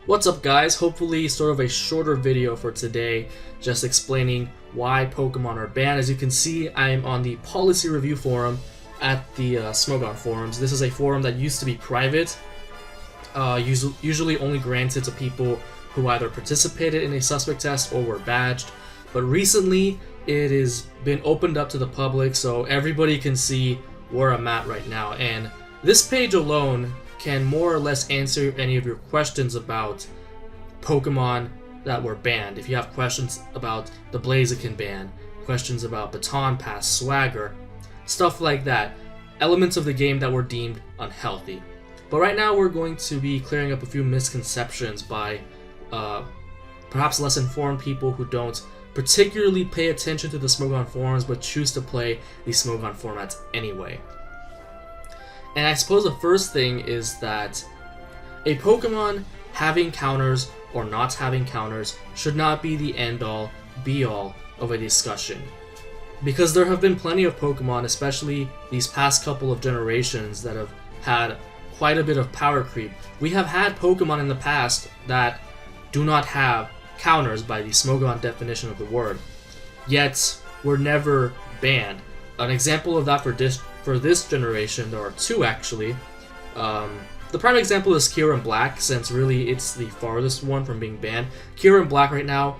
What's up guys, hopefully sort of a shorter video for today, just explaining why Pokemon are banned. As you can see, I am on the policy review forum at the Smogon forums. This is a forum that used to be private, usually only granted to people who either participated in a suspect test or were badged, but recently it has been opened up to the public so everybody can see where I'm at right now, and this page alone can more or less answer any of your questions about Pokemon that were banned. If you have questions about the Blaziken ban, questions about Baton Pass, Swagger, stuff like that, elements of the game that were deemed unhealthy. But right now we're going to be clearing up a few misconceptions by perhaps less informed people who don't particularly pay attention to the Smogon forums but choose to play the Smogon formats anyway. And I suppose the first thing is that a Pokemon having counters or not having counters should not be the end-all, be-all of a discussion. Because there have been plenty of Pokemon, especially these past couple of generations, that have had quite a bit of power creep. We have had Pokemon in the past that do not have counters by the Smogon definition of the word, yet were never banned. An example of that for this generation, there are two actually. The prime example is Kyurem Black, since really it's the farthest one from being banned. Kyurem Black right now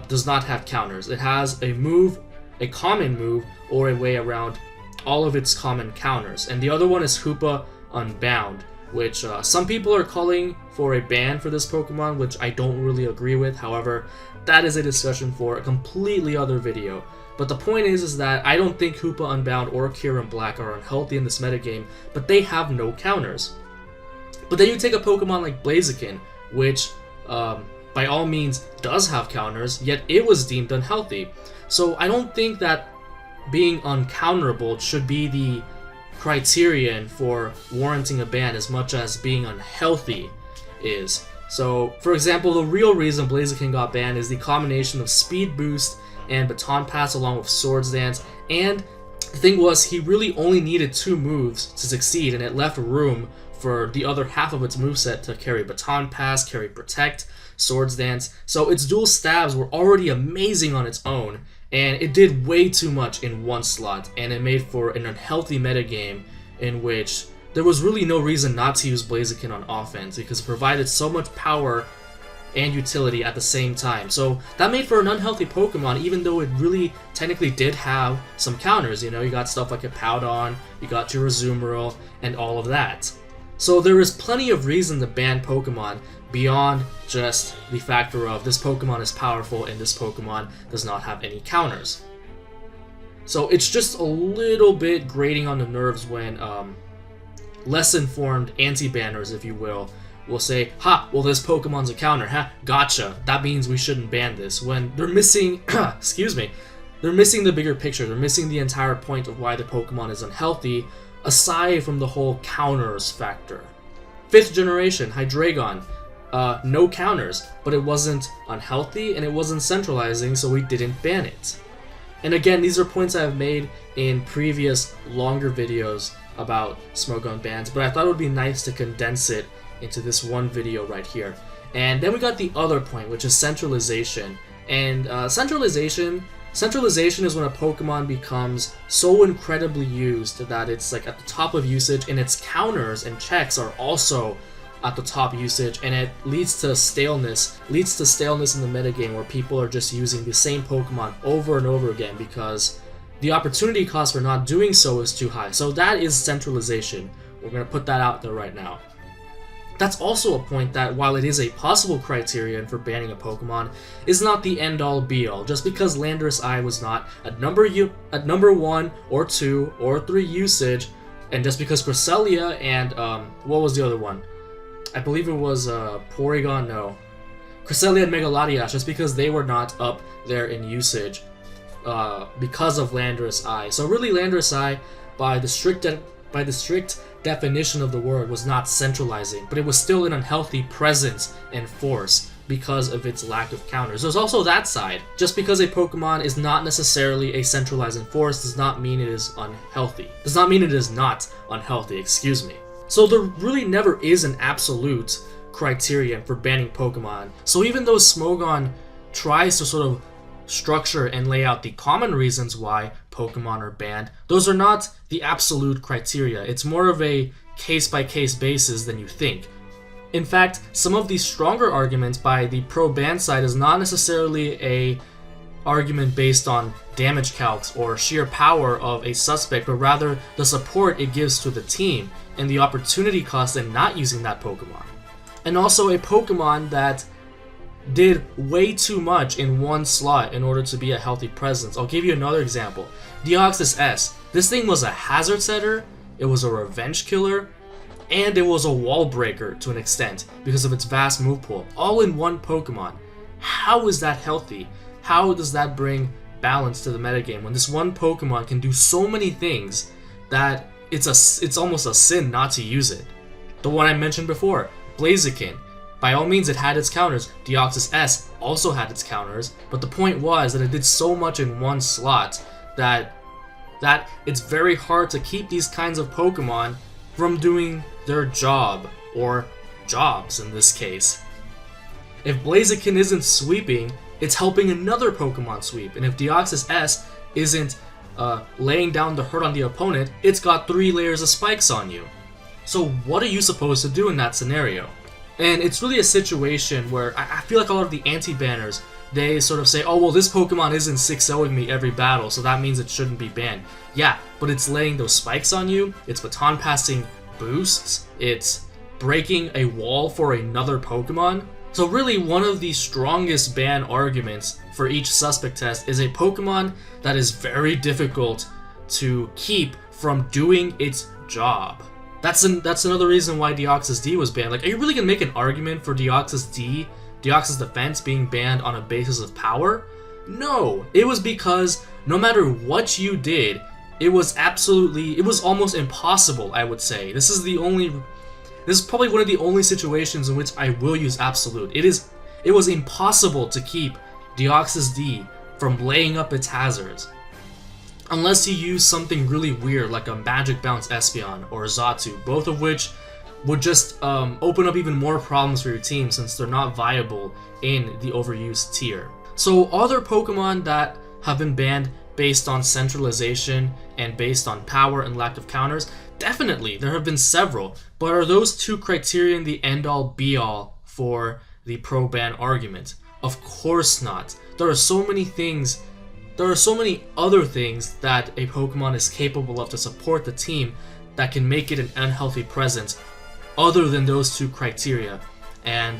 does not have counters. It has a move, a common move, or a way around all of its common counters. And the other one is Hoopa Unbound, which some people are calling for a ban for this Pokemon, which I don't really agree with. However, that is a discussion for a completely other video. But the point is that I don't think Hoopa Unbound or Kyurem Black are unhealthy in this metagame, but they have no counters. But then you take a Pokemon like Blaziken, which by all means does have counters, yet it was deemed unhealthy. So I don't think that being uncounterable should be the criterion for warranting a ban as much as being unhealthy is. So, for example, the real reason Blaziken got banned is the combination of Speed Boost and Baton Pass along with Swords Dance, and the thing was, he really only needed 2 moves to succeed, and it left room for the other half of its moveset to carry Baton Pass, carry Protect, Swords Dance. So its dual stabs were already amazing on its own, and it did way too much in one slot, and it made for an unhealthy metagame in which there was really no reason not to use Blaziken on offense because it provided so much power and utility at the same time. So that made for an unhealthy Pokemon, even though it really technically did have some counters. You know, you got stuff like a Powdon, you got your Azumarill, and all of that. So there is plenty of reason to ban Pokemon beyond just the factor of this Pokemon is powerful and this Pokemon does not have any counters. So it's just a little bit grating on the nerves when less informed anti-banners, if you will say, ha, well this Pokemon's a counter, ha, gotcha, that means we shouldn't ban this, when they're missing, excuse me, they're missing the bigger picture, they're missing the entire point of why the Pokemon is unhealthy, aside from the whole counters factor. 5th generation, Hydreigon, no counters, but it wasn't unhealthy and it wasn't centralizing, so we didn't ban it. And again, these are points I've made in previous longer videos about Smogon bans, but I thought it would be nice to condense it into this one video right here. And then we got the other point, which is centralization. And centralization is when a Pokemon becomes so incredibly used that it's like at the top of usage, and its counters and checks are also at the top usage, and it leads to staleness in the metagame where people are just using the same Pokemon over and over again because the opportunity cost for not doing so is too high. So that is centralization. We're going to put that out there right now. That's also a point that, while it is a possible criterion for banning a Pokemon, is not the end-all be-all. Just because Landorus Eye was not at number 1 or 2 or 3 usage, and just because Cresselia and what was the other one? I believe it was Porygon. No, Cresselia and Megalodiash. Just because they were not up there in usage because of Landorus Eye. So really, Landorus Eye, by the strict definition of the word, was not centralizing, but it was still an unhealthy presence and force because of its lack of counters. There's also that side. Just because a Pokemon is not necessarily a centralizing force does not mean it is unhealthy. Does not mean it is not unhealthy, excuse me. So there really never is an absolute criterion for banning Pokemon. So even though Smogon tries to sort of structure and lay out the common reasons why Pokemon are banned, those are not the absolute criteria. It's more of a case-by-case basis than you think. In fact, some of the stronger arguments by the pro-ban side is not necessarily a argument based on damage calcs or sheer power of a suspect, but rather the support it gives to the team and the opportunity cost in not using that Pokemon. And also a Pokemon that did way too much in one slot in order to be a healthy presence. I'll give you another example. Deoxys S. This thing was a hazard setter, it was a revenge killer, and it was a wall breaker to an extent because of its vast move pool, all in one Pokemon. How is that healthy? How does that bring balance to the metagame when this one Pokemon can do so many things that it's almost a sin not to use it? The one I mentioned before, Blaziken. By all means, it had its counters. Deoxys S also had its counters, but the point was that it did so much in one slot that it's very hard to keep these kinds of Pokemon from doing their job, or jobs in this case. If Blaziken isn't sweeping, it's helping another Pokemon sweep, and if Deoxys S isn't laying down the hurt on the opponent, it's got 3 layers of spikes on you. So what are you supposed to do in that scenario? And it's really a situation where I feel like a lot of the anti-banners, they sort of say, oh well, this Pokemon isn't 6-0ing me every battle, so that means it shouldn't be banned. Yeah, but it's laying those spikes on you, it's baton passing boosts, it's breaking a wall for another Pokemon. So really, one of the strongest ban arguments for each suspect test is a Pokemon that is very difficult to keep from doing its job. That's another reason why Deoxys D was banned. Like, are you really gonna make an argument for Deoxys D, Deoxys Defense being banned on a basis of power? No, it was because no matter what you did, it was almost impossible, I would say. This is probably one of the only situations in which I will use Absolute. It was impossible to keep Deoxys D from laying up its hazards. Unless you use something really weird like a Magic Bounce Espeon or Xatu, both of which would just open up even more problems for your team since they're not viable in the overused tier. So other Pokemon that have been banned based on centralization and based on power and lack of counters, definitely, there have been several, but are those 2 criterion the end-all be-all for the pro-ban argument? Of course not. There are so many other things that a Pokemon is capable of to support the team that can make it an unhealthy presence other than those 2 criteria. And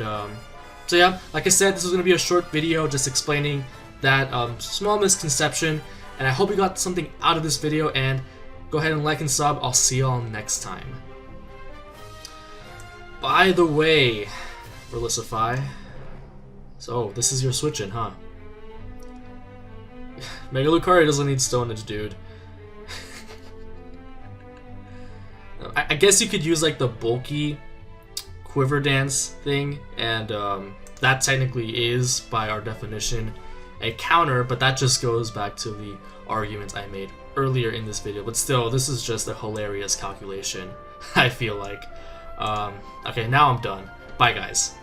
so yeah, like I said, this was going to be a short video just explaining that small misconception, and I hope you got something out of this video, and go ahead and like and sub. I'll see y'all next time. By the way, Relicify, so this is your switch-in, huh? Mega Lucario doesn't need Stonage, dude. I guess you could use like the bulky Quiver Dance thing, and that technically is, by our definition, a counter, but that just goes back to the arguments I made earlier in this video. But still, this is just a hilarious calculation, I feel like. Okay, now I'm done. Bye, guys.